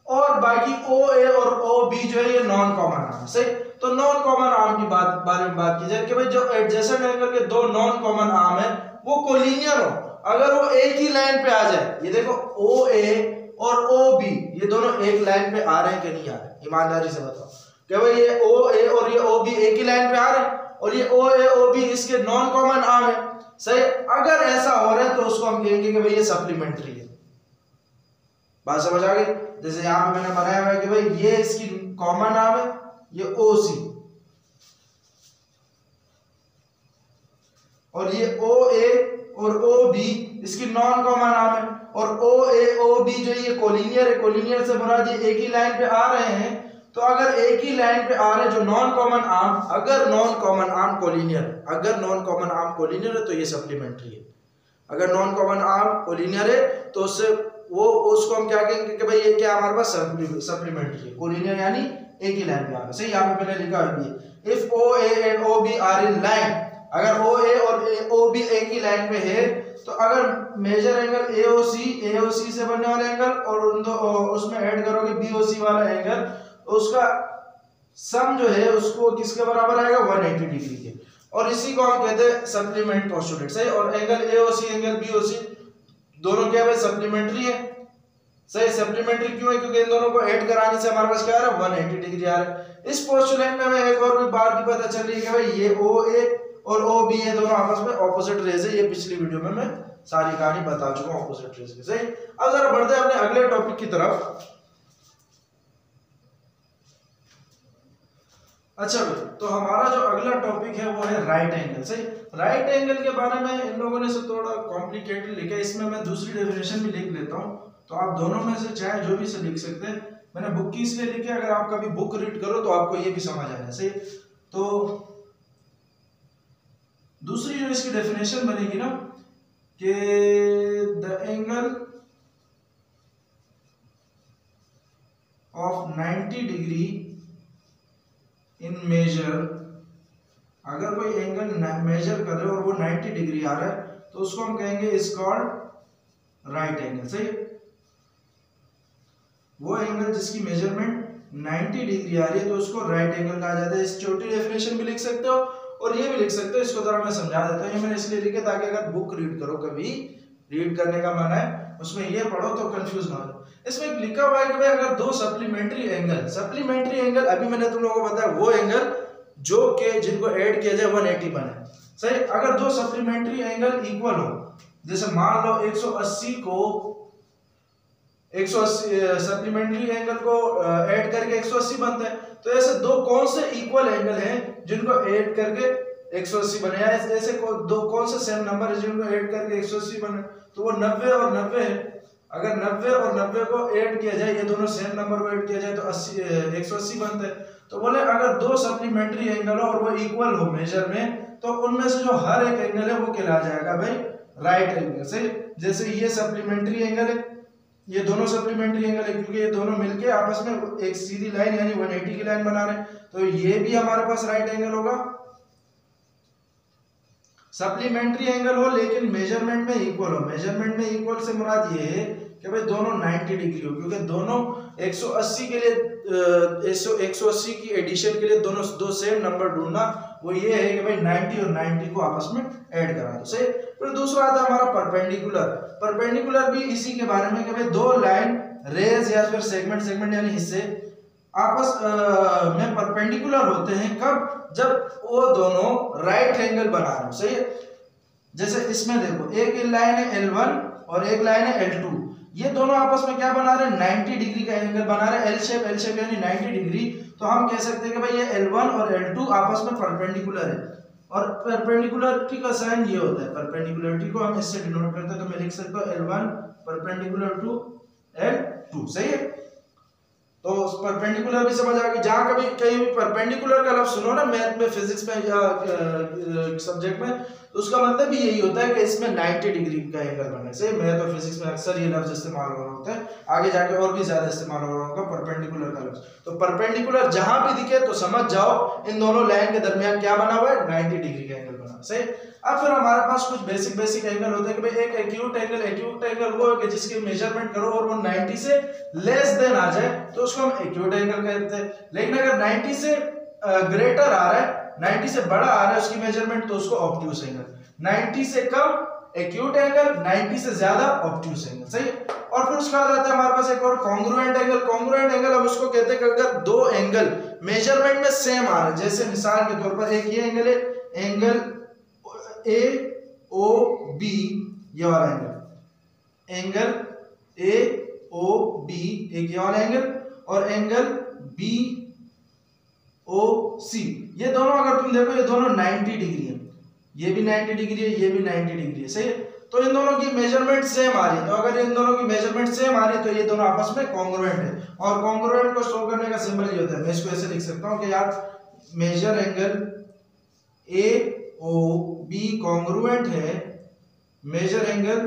[SPEAKER 1] और बाकी OA और OB जो है ये नॉन कॉमन आर्म है। सही। तो नॉन कॉमन आर्म की बारे में बात की जाए कि भाई जो एडजेसेंट एंगल के दो नॉन कॉमन आर्म है वो कोलिनियर हो। अगर वो एक ही लाइन पे आ जाए, ये देखो OA और OB ये दोनों एक लाइन पे आ रहे हैं कि नहीं आ रहे, ईमानदारी से बताओ कि भाई ये OA और ये OB एक ही लाइन पे आ रहे हैं और ये OA OB इसके नॉन कॉमन आर्म है। सही। अगर ऐसा हो रहा है तो उसको हम कहेंगे कि भाई ये सप्लीमेंट्री है। बात समझ आ गई। जैसे यहां पे मैंने बनाया हुआ है कि भाई ये इसकी कॉमन आर्म है, ये OC, और ये OA और OB इसकी नॉन कॉमन आर्म है, और OA OB जो ये कोलिनियर है। कोलिनियर से मुराद ये एक ही लाइन पे आ रहे हैं। तो अगर एक ही लाइन पे आ रहे हैं जो नॉन कॉमन आर्म, अगर नॉन कॉमन आर्म कोलिनियर, अगर नॉन कॉमन आर्म कोलिनियर है तो ये सप्लीमेंट्री है। अगर नॉन कॉमन आर्म कोलिनियर है तो उससे वो उसको हम क्या कहेंगे कि भाई ये क्या हमारे पास सप्लीमेंट्री है। कोलिनियर यानी एक ही लाइन पे आ रहा है। सही। यहाँ पे मैंने लिखा है if OA and OB are in line, अगर OA और OB एक ही लाइन पे है तो अगर मेजर एंगल AOC से बनने वाला एंगल और उन दो उसमें ऐड करोगे BOC वाला एंगल, उसका सम जो है उसको किसके बराबर आएगा, 180 डिग्री के। और इसी को हम कहते हैं सप्लीमेंट पोस्टुलेट। सही। और एंगल AOC एंगल BOC दोनों क्या है, सप्लीमेंट्री है। सही। सप्लीमेंट्री क्यों है, क्योंकि इन दोनों को ऐड कराने से हमारे पास क्या आ रहा है, 180 डिग्री आ रहा है। इस पोस्टुलेट में हमें एक और भी बात भी पता चल रही है कि भाई ये OA और OB ये दोनों आपस में ऑपोजिट रेज है। ये पिछली वीडियो में मैं सारी कहानी बता चुका हूं ऑपोजिट रेज की। सही। अब जरा बढ़ते हैं अपने अगले टॉपिक की तरफ। अच्छा भाई, तो हमारा जो अगला टॉपिक है वो है राइट एंगल। सही। राइट एंगल के बारे में इन लोगों ने से थोड़ा कॉम्प्लिकेटेड लिखा है, इसमें मैं दूसरी डेफिनेशन भी लिख लेता हूं, तो आप दोनों में से चाहे जो भी से लिख सकते हैं। मैंने बुक की इसलिए लिखी है, अगर आप कभी बुक रीड करो तो आपको ये भी समझ आए। सही। तो दूसरी जो इसकी डेफिनेशन बनेगी ना कि the angle of 90 degree in measure, अगर कोई एंगल मेजर कर रहे हो और वो 90 डिग्री आ रहा है तो उसको हम कहेंगे इज कॉल्ड राइट एंगल। सही, वो एंगल जिसकी मेजरमेंट 90 डिग्री आ रही है तो उसको राइट एंगल कहा जाता है। इस छोटी डेफिनेशन भी लिख सकते हो और ये भी लिख सकते हो। इसको जरा मैं समझा देता हूँ। ये मैंने इसलिए लिखा ताकि अगर बुक रीड करो, कभी रीड करने का मन है उसमें ये पढ़ो तो कंफ्यूज ना हो। इसमें लिखा हुआ है कि भाई अगर दो सप्लीमेंट्री एंगल अभी मैंने तुम लोगों को बताया वो एंगल जो के जिनको ऐड किया जाए 180 बने। सही, अगर दो सप्लीमेंट्री एंगल इक्वल हो, जैसे मान लो 180 को 180 सप्लीमेंट्री एंगल को ऐड करके 180 बनता है, तो ऐसे दो कौन से इक्वल एंगल हैं जिनको ऐड करके 180 बने, या ऐसे दो कौन से सेम नंबर है जिनको ऐड करके 180 बने, तो वो 90 और 90 है। अगर 90 और 90 को ऐड किया जाए, ये दोनों सेम नंबर को ऐड किया जाए तो 180 बनता है। तो बोले अगर दो सप्लीमेंट्री एंगल हो और वो इक्वल हो मेजर में, तो उनमें से जो हर एक एंगल है वो कहला जाएगा भाई राइट एंगल। सही, जैसे ये सप्लीमेंट्री एंगल है, ये दोनों सप्लीमेंट्री एंगल है क्योंकि ये दोनों मिलके आपस में एक सीधी लाइन यानी 180 की लाइन बना रहे हैं, तो ये भी हमारे पास राइट एंगल होगा। सप्लीमेंट्री एंगल हो लेकिन मेजरमेंट में इक्वल हो। मेजरमेंट में इक्वल से मुराद ये है कि भाई दोनों 90 डिग्री हो, क्योंकि दोनों 180 के लिए 180 की एडिशन के लिए दोनों दो सेम नंबर ढूंढना वो ये है कि भाई 90 और 90 को आपस में ऐड करा दो। सही, फिर दूसरा आता है हमारा परपेंडिकुलर। परपेंडिकुलर भी इसी के बारे में कि भाई दो लाइन रेज या फिर सेगमेंट यानी हिस्से आपस में परपेंडिकुलर होते हैं। कब? जब वो दोनों राइट एंगल बना रहे हो। सही है, जैसे इसमें देखो एक लाइन है L1 और एक लाइन है L2, ये दोनों आपस में क्या बना रहे हैं? 90 डिग्री का एंगल बना रहे हैं। एल शेप यानी 90 डिग्री। तो हम कह सकते हैं कि भाई ये L1 और L2 आपस में परपेंडिकुलर है, और परपेंडिकुलरिटी का साइन ये होता है। परपेंडिकुलरिटी को हम इससे डिनोट करते हैं, तो मैं लिख सकता हूं L1 परपेंडिकुलर टू L2। सही है, तो परपेंडिकुलर भी समझ आ गई। जहां कभी कहीं भी परपेंडिकुलर का लफ्ज सुनो ना मैथ में, फिजिक्स में या सब्जेक्ट में, तो उसका मतलब भी यही होता है कि इसमें 90 डिग्री का एंगल बनने से। मैथ और फिजिक्स में अक्सर ये लफ्ज इस्तेमाल हो रहा होता है, आगे जाके और भी ज्यादा इस्तेमाल हो रहा होगा परपेंडिकुलर का लफ्ज। तो परपेंडिकुलर जहां भी दिखे तो समझ जाओ इन दोनों लाइन के दरमियान क्या बना हुआ है? 90 डिग्री का एंगल बना। सही, अब फिर हमारे पास कुछ बेसिक एंगल होते हैं कि भाई एक एक्यूट एंगल वो है कि जिसकी मेजरमेंट करो और वो 90 से लेस देन आ जाए तो उसको हम एक्यूट एंगल कहते हैं। लेकिन अगर 90 से ग्रेटर आ रहा है, 90 से बड़ा आ रहा है उसकी मेजरमेंट, तो उसको ऑब्ट्यूस एंगल। 90 से कम एक्यूट एंगल, 90 से ज्यादा ऑब्ट्यूस एंगल। सही, और फिर उसके बाद आता है हमारे पास एक और कॉन्ग्रुएंट एंगल। कॉन्ग्रुएंट एंगल हम उसको कहते हैं कि अगर दो एंगल मेजरमेंट में सेम आ रहे हैं, जैसे मिसाल के तौर पर एक ये एंगल है, एंगल AOB, ये वाला एंगल AOB एक ये वाला एंगल, और एंगल BOC, ये दोनों अगर तुम देखो ये दोनों 90 डिग्री है, ये भी 90 डिग्री है, ये भी 90 डिग्री है। सही है, तो इन दोनों की मेजरमेंट सेम आ रही है। तो अगर इन दोनों की मेजरमेंट सेम आ रही है तो ये दोनों आपस में कॉन्ग्रुएंट है। और कॉन्ग्रुएंट को शो करने का सिंबल ये होता है, मैं इसको ऐसे लिख सकता हूं कि यार मेजर एंगल AOB कॉन्ग्रुएंट है मेजर एंगल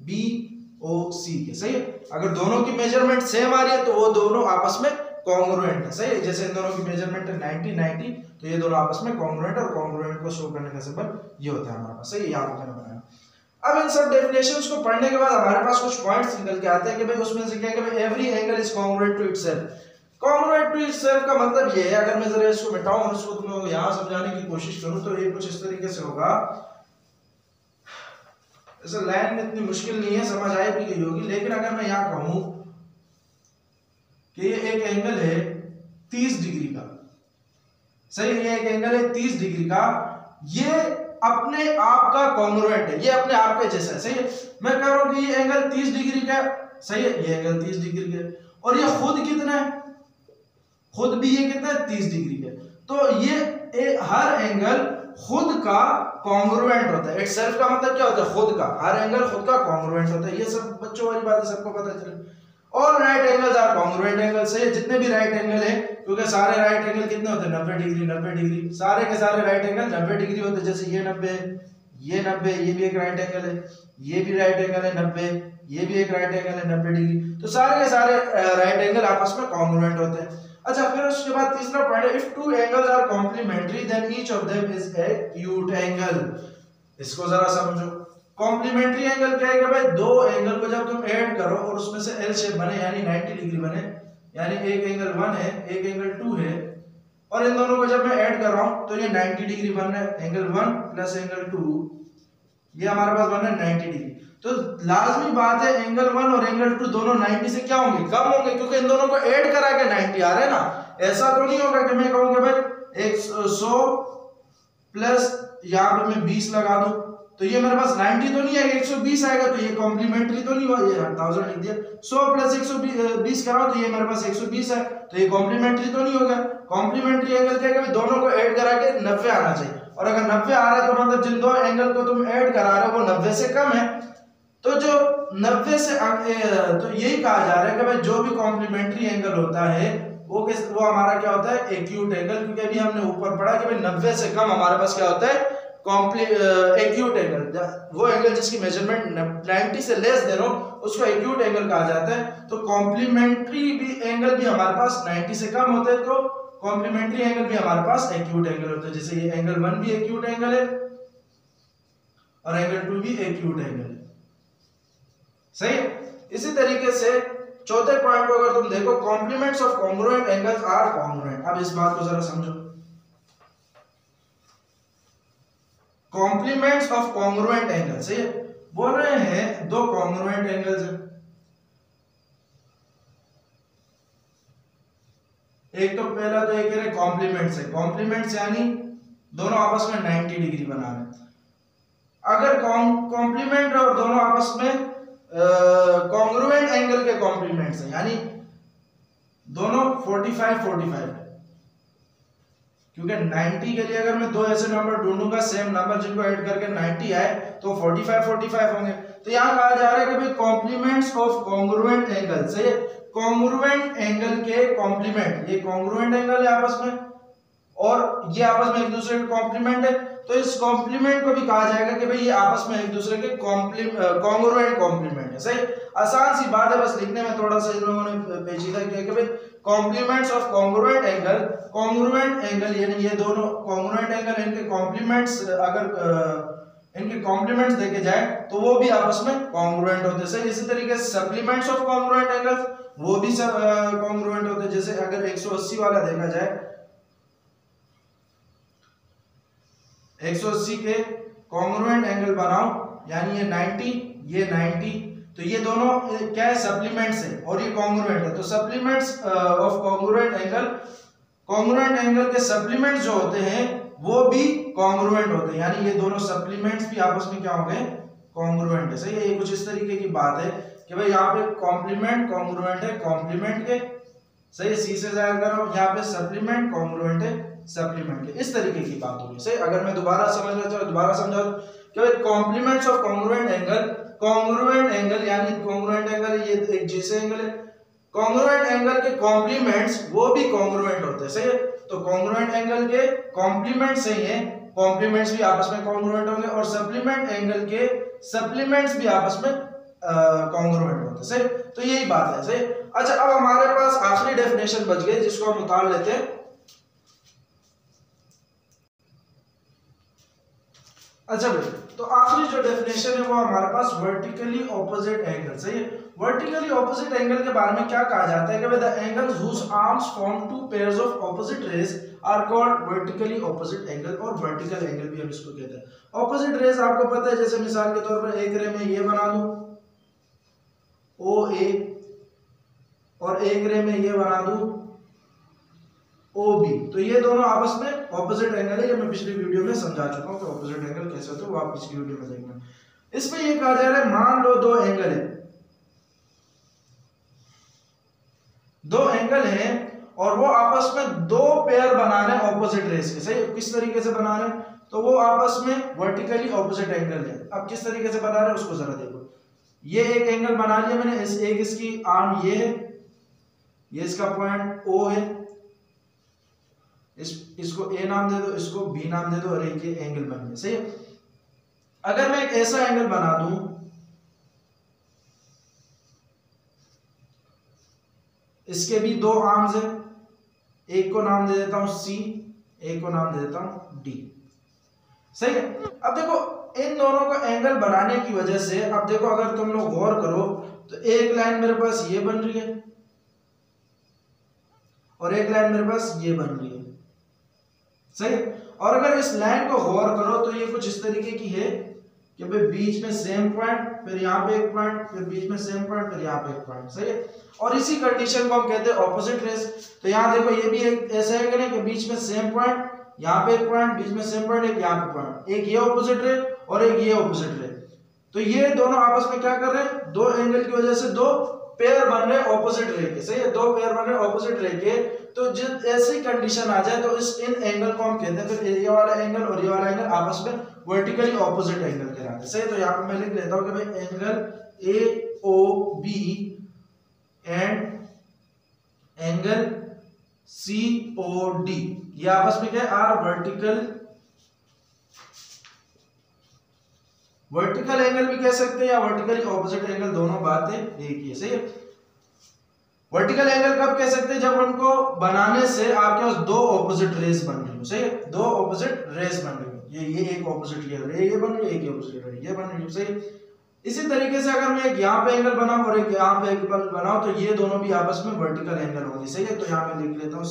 [SPEAKER 1] BOC के। सही है, अगर दोनों की मेजरमेंट सेम आ रही है तो वो दोनों आपस में कॉन्ग्रुएंट है। सही है, जैसे इन दोनों की मेजरमेंट है 90 तो ये दोनों आपस में कॉन्ग्रुएंट, और कॉन्ग्रुएंट को शो करने का सिंबल ये होता है हमारे पास। सही है, याद रखना बनाया। अब इन सब डेफिनेशंस को पढ़ने के बाद हमारे पास कुछ पॉइंट्स निकल के आते हैं कि भाई उसमें से क्या है कि भाई every angle is congruent to itself. Congruent to itself का मतलब ये है, अगर मैं जरा इसको मिटाऊं और इसको तुम लोगों को यहां समझाने की कोशिश करूं तो ये कुछ इस तरीके से होगा। ऐसा लाइन में इतनी मुश्किल नहीं है, समझ आए भी गई होगी। लेकिन अगर मैं यहां कहूं कि ये एक एंगल है 30 डिग्री का, सही, ये एक एंगल है 30 डिग्री का, ये अपने आप का कॉन्ग्रुएंट है, ये अपने आप के जैसा है। सही है, मैं कह रहा हूं कि ये एंगल 30 डिग्री का, सही है, ये एंगल 30 डिग्री का, और ये खुद कितना है? खुद भी ये कितना है? 30 डिग्री का। तो ये हर एंगल खुद का कॉन्ग्रुएंट होता है। इटसेल्फ का मतलब क्या होता है? खुद का। हर एंगल खुद का कॉन्ग्रुएंट होता है। ये सब बच्चों वाली बात है, सबको पता चले। All right angles are congruent angles है, जितने भी राइट एंगल है, क्योंकि सारे राइट एंगल कितने होते हैं? 90 डिग्री 90 डिग्री, सारे के सारे राइट एंगल 90 डिग्री होते हैं। जैसे ये 90, ये 90, ये भी एक राइट एंगल है, ये भी राइट एंगल है 90, ये भी एक राइट एंगल है 90 डिग्री। तो सारे के सारे राइट एंगल आपस में कॉन्ग्रुएंट होते हैं। अच्छा, फिर उसके बाद तीसरा पॉइंट है, if two angles are complementary then each of them is a acute angle. इसको जरा समझो। कॉम्प्लीमेंट्री एंगल क्या है कि भाई दो एंगल को जब तुम ऐड करो और उसमें से एल शेप बने यानी 90 डिग्री बने, यानी एक एंगल 1 है एक एंगल 2 है, और इन दोनों को जब मैं ऐड कर रहा हूं तो ये 90 डिग्री बन रहा है। एंगल 1 प्लस एंगल 2 ये हमारे पास बन रहा है 90 डिग्री। तो लाजमी बात है एंगल 1 और एंगल 2 दोनों 90 से क्या होंगे, कम होंगे, क्योंकि इन दोनों को ऐड करा के 90 आ रहे हैं ना। ऐसा तो नहीं होगा कि मैं कहूंगा भाई 100 प्लस यहाँ पे मैं 20 लगा दूं तो ये मेरे पास 90 तो नहीं आएगा, 120 आएगा, तो ये कॉम्प्लीमेंट्री तो नहीं हुआ, ये 1000 लिख दिया। 100 प्लस 120 कराओ तो ये मेरे पास 120 है, तो ये कॉम्प्लीमेंट्री तो नहीं होगा। कॉम्प्लीमेंट्री एंगल क्या है कि दोनों को ऐड करा के 90 आना चाहिए, और अगर 90 आ रहा है तो मतलब जिन दो एंगल को तुम ऐड करा रहे हो वो 90 से कम है। तो जो 90 से तो यही कहा जा रहा है कि भाई जो भी कॉम्प्लीमेंट्री एंगल होता है वो हमारा क्या होता है, एक्यूट एंगल। क्योंकि अभी हमने ऊपर पढ़ा कि भाई 90 से कम हमारे पास क्या होता है, एक्यूट एंगल। वो एंगल जिसकी मेजरमेंट 90 से लेस दे रहो उसको एक्यूट एंगल कहा जाता है। तो कॉम्प्लीमेंट्री भी एंगल भी हमारे पास 90 से कम होते हैं, तो कॉम्प्लीमेंट्री एंगल भी हमारे पास एक्यूट एंगल होते हैं। जैसे ये एंगल 1 भी एक्यूट एंगल है और एंगल 2 भी एक्यूट एंगल है, सही है। इसी तरीके से चौथे पॉइंट को अगर तुम देखो, complements of congruent angles are congruent. अब इस बात को जरा समझो। कॉम्प्लीमेंट्स ऑफ कॉन्ग्रुएंट एंगल, सही है, बोल रहे हैं दो कॉन्ग्रुएंट एंगल्स हैं। एक तो पहला तो एक है कॉम्प्लीमेंट्स है, कॉम्प्लीमेंट्स यानी दोनों आपस में 90 डिग्री बना रहे हैं। अगर कॉम्प्लीमेंट और दोनों आपस में कॉन्ग्रुएंट एंगल के कॉम्प्लीमेंट्स हैं, यानी दोनों 45-45 है, क्योंकि 90 के लिए अगर मैं दो ऐसे नंबर ढूंढूंगा सेम नंबर जिनको ऐड करके 90 आए तो 45-45 होंगे। तो यहां कहा जा रहा है कि भाई कॉम्प्लीमेंट्स ऑफ कॉन्ग्रुएंट एंगल, सही है, कॉन्ग्रुएंट एंगल के कॉम्प्लीमेंट, ये कॉन्ग्रुएंट एंगल है आपस में और ये आपस में एक दूसरे के कॉम्प्लीमेंट है, तो इस कॉम्प्लीमेंट को भी कहा जाएगा कि भाई ये आपस में एक दूसरे के कॉन्ग्रुएंट कॉम्प्लीमेंट है, सही। आसान सी बात है, बस लिखने में थोड़ा सा इन लोगों ने पेचीदा किया कि भाई complements of congruent angle, congruent angle यानी ये दोनों कॉन्ग्रुएंट एंगल, इनके कॉम्प्लीमेंट्स अगर इनके कॉम्प्लीमेंट्स देखे जाए तो वो भी आपस में कॉन्ग्रुएंट होते हैं, सही। इसी तरीके से सप्लीमेंट्स ऑफ कॉन्ग्रुएंट एंगल्स वो भी सब कॉन्ग्रुएंट होते हैं। जैसे अगर 180 वाला देखा जाए, 180 के कॉन्ग्रुएंट एंगल बनाओ, यानी ये 90 ये 90, तो ये दोनों क्या है, सप्लीमेंट्स है और ये कॉन्ग्रुएंट है। तो supplements of congruent angle, congruent angle के सप्लीमेंट्स जो होते हैं वो भी कॉन्ग्रुएंट होते हैं, यानी ये दोनों सप्लीमेंट्स भी आपस में क्या हो गए, कॉन्ग्रुएंट है, सही है। ये कुछ इस तरीके की बात है कि भाई यहाँ पे कॉम्प्लीमेंट कॉन्ग्रुएंट है कॉम्प्लीमेंट के, सही, सी से जाहिर करो, यहाँ पे सप्लीमेंट कॉन्ग्रुएंट है सप्लीमेंट के, इस तरीके की बात होगी, सही। अगर मैं दोबारा समझना चाहूँ दोबारा समझा कि भाई complements of congruent angle, congruent angle यानी कॉन्ग्रुएंट एंगल ये एक जैसे एंगल है, कॉन्ग्रुएंट एंगल के कॉम्प्लीमेंट्स वो भी कॉन्ग्रुएंट होते हैं, सही है। तो कॉन्ग्रुएंट एंगल के कॉम्प्लीमेंट्स सही है, कॉम्प्लीमेंट्स भी आपस में कॉन्ग्रुएंट होंगे, और सप्लीमेंट एंगल के सप्लीमेंट्स भी आपस में कॉन्ग्रुएंट होते हैं, सही। तो यही बात है, सही। अच्छा, अब हमारे पास आखिरी डेफिनेशन बच गई जिसको हम उतार लेते हैं। अच्छा भाई, तो आखिरी जो डेफिनेशन है वो हमारे पास वर्टिकली ऑपोजिट एंगल, सही है। वर्टिकली ऑपोजिट एंगल के बारे में क्या कहा जाता है कि the angles whose arms form two pairs of opposite rays are called vertically opposite angle, और वर्टिकल एंगल भी हम इसको कहते हैं। ऑपोजिट रेज आपको पता है, जैसे मिसाल के तौर पर एक रे में ये बना दूं OA और एक रे में ये बना दूं OB, तो ये दोनों आपस में ऑपोजिट एंगल है। ये मैं पिछली वीडियो में समझा चुका हूं कि ऑपोजिट एंगल कैसे होते हैं, वो आप पिछली वीडियो में देखना। इसमें ये कहा जा रहा है, मान लो दो एंगल है, दो एंगल हैं और वो आपस में दो पेयर बना रहे हैं ऑपोजिट रेस के, सही। किस तरीके से बना रहे हैं, तो वो आपस में वर्टिकली ऑपोजिट एंगल है। अब किस तरीके से बना रहे हैं उसको जरा देखो। ये एक एंगल बना लिया मैंने, एक इसकी आर्म ये है, ये इसका पॉइंट O है, इसको A नाम दे दो, इसको B नाम दे दो, और एक ये एंगल बन गया, सही है। अगर मैं एक ऐसा एंगल बना दूं, इसके भी दो आर्म्स है, एक को नाम दे देता हूं सी, एक को नाम दे देता हूं डी। सही है। अब देखो इन दोनों का एंगल बनाने की वजह से, अब देखो अगर तुम लोग गौर करो तो एक लाइन मेरे पास ये बन रही है और एक लाइन मेरे पास ये बन रही है। सही है। और अगर इस लाइन को गौर करो तो ये कुछ इस तरीके की है कि भाई बीच में सेम पॉइंट, फिर यहाँ पे एक पॉइंट, फिर बीच में सेम पॉइंट, फिर यहाँ पे एक पॉइंट। सही है। और इसी कंडीशन को हम कहते हैं ऑपोजिट रेस। तो यहाँ देखो ये भी एक ऐसा है कि नहीं कि बीच में सेम पॉइंट, यहाँ पे एक पॉइंट, बीच में सेम पॉइंट, एक यहाँ पे पॉइंट, एक ये ऑपोजिट रे और एक ये ऑपोजिट रे। तो ये दोनों आपस में क्या कर रहे हैं, दो एंगल की वजह से दो पेयर बन रहे ऑपोजिट रे के। सही है। दो पेयर बन रहे ऑपोजिट रे के। तो जब ऐसी कंडीशन आ जाए तो इन एंगल को हम कहते हैं, फिर ये वाला एंगल और ये वाला एंगल आपस में वर्टिकली ऑपोजिट एंगल कहलाते हैं। सही है। तो यहाँ पे मैं लिख लेता हूं कि भाई angle A O B and angle C O D, ये आपस में क्या है, आर वर्टिकल एंगल भी कह सकते हैं या वर्टिकली ऑपोजिट एंगल, दोनों बातें एक ही है। सही है। वर्टिकल एंगल कब कह सकते हैं, जब उनको बनाने से आपके पास दो ऑपोजिट रेस बन रही हो। सही है। दो ऑपोजिट रेस बन रही हो, ये एक ऑपोजिट ये बन रही है, एक ऑपोजिट ये बन रही है। सही। इसी तरीके से अगर मैं एक यहाँ पे एंगल बनाऊं और एक यहाँ पे एंगल बनाऊं तो ये दोनों भी आपस में वर्टिकल एंगल होंगे। सही है। तो यहाँ मैं लिख लेता हूं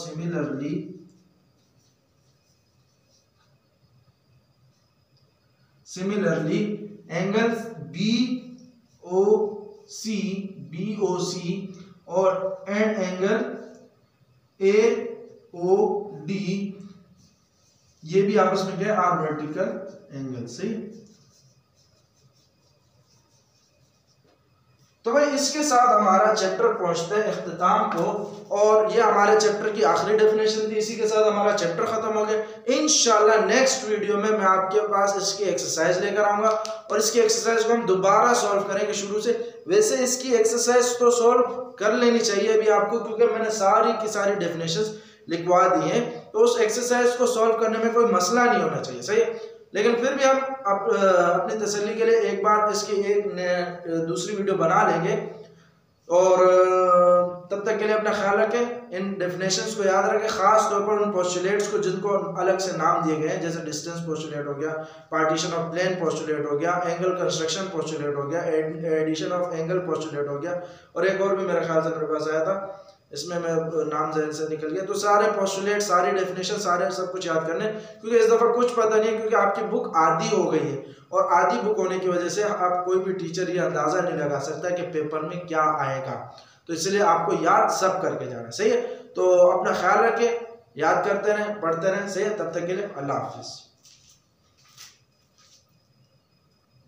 [SPEAKER 1] सिमिलरली एंगल BOC और एंगल AOD, ये भी आपस में क्या है, आर वर्टिकल एंगल। सही। तो भाई इसके साथ हमारा चैप्टर पहुंचते हैं इख्तिताम को, और ये हमारे चैप्टर की आखिरी डेफिनेशन थी। इसी के साथ हमारा चैप्टर खत्म हो गया। इंशाल्लाह नेक्स्ट वीडियो में मैं आपके पास इसकी एक्सरसाइज लेकर आऊंगा और इसकी एक्सरसाइज को हम दोबारा सॉल्व करेंगे शुरू से। वैसे इसकी एक्सरसाइज तो सॉल्व कर लेनी चाहिए अभी आपको, क्योंकि मैंने सारी की सारी डेफिनेशंस लिखवा दी हैं, तो उस एक्सरसाइज को सॉल्व करने में कोई मसला नहीं होना चाहिए। सही है। लेकिन फिर भी हम अपनी तसल्ली के लिए एक बार इसकी एक दूसरी वीडियो बना लेंगे, और तब तक के लिए अपना ख्याल रखें, इन डेफिनेशंस को याद रखें, खास तौर पर उन पोस्टुलेट्स को जिनको अलग से नाम दिए गए हैं, जैसे डिस्टेंस पोस्टुलेट हो गया, पार्टीशन ऑफ प्लेन पोस्टुलेट हो गया, एंगल कंस्ट्रक्शन पोस्टुलेट हो गया, एडिशन ऑफ एंगल पोस्टुलेट हो गया, और एक और भी मेरे ख्याल से मेरे पास आया था, इसमें मैं नाम जहन से निकल गया। तो सारे पोस्टुलेट, सारी डेफिनेशन, सारे सब कुछ याद करने, क्योंकि इस दफ़ा कुछ पता नहीं है, क्योंकि आपकी बुक आधी हो गई है, और आधी बुक होने की वजह से आप कोई भी टीचर ये अंदाज़ा नहीं लगा सकता कि पेपर में क्या आएगा। तो इसलिए आपको याद सब करके जाना। सही है। तो अपना ख्याल रखें, याद करते रहें, पढ़ते रहें। सही है। तब तक के लिए अल्लाह हाफिज़।